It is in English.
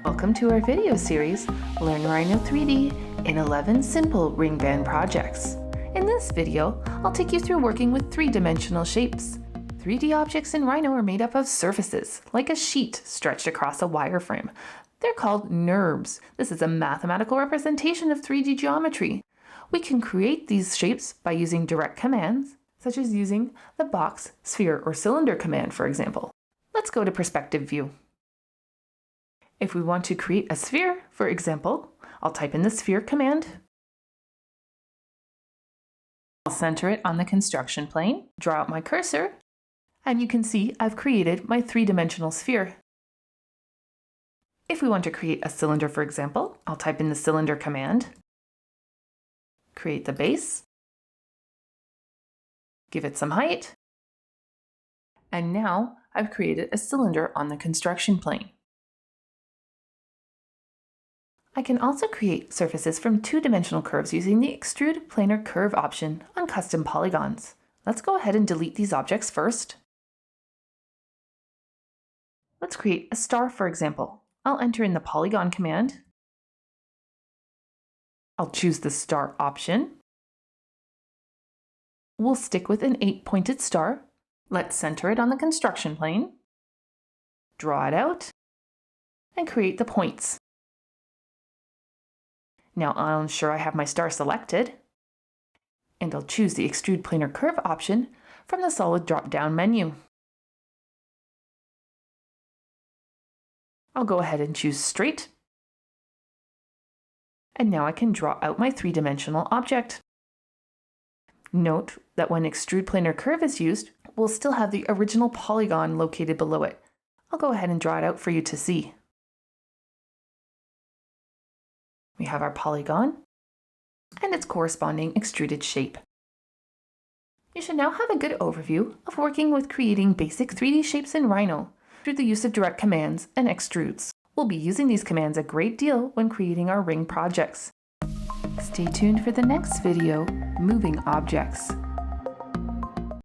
Welcome to our video series, Learn Rhino 3D in 11 Simple Ring Band Projects. In this video, I'll take you through working with three-dimensional shapes. 3D objects in Rhino are made up of surfaces, like a sheet stretched across a wireframe. They're called NURBS. This is a mathematical representation of 3D geometry. We can create these shapes by using direct commands, such as using the box, sphere, or cylinder command, for example. Let's go to perspective view. If we want to create a sphere, for example, I'll type in the sphere command. I'll center it on the construction plane, draw out my cursor, and you can see I've created my three-dimensional sphere. If we want to create a cylinder, for example, I'll type in the cylinder command, create the base, give it some height, and now I've created a cylinder on the construction plane. I can also create surfaces from two-dimensional curves using the Extrude Planar Curve option on custom polygons. Let's go ahead and delete these objects first. Let's create a star, for example. I'll enter in the polygon command. I'll choose the star option. We'll stick with an 8-pointed star. Let's center it on the construction plane, draw it out, and create the points. Now I'll ensure I have my star selected, and I'll choose the Extrude Planar Curve option from the solid drop-down menu. I'll go ahead and choose straight, and now I can draw out my three-dimensional object. Note that when Extrude Planar Curve is used, we'll still have the original polygon located below it. I'll go ahead and draw it out for you to see. We have our polygon and its corresponding extruded shape. You should now have a good overview of working with creating basic 3D shapes in Rhino through the use of direct commands and extrudes. We'll be using these commands a great deal when creating our ring projects. Stay tuned for the next video, Moving Objects.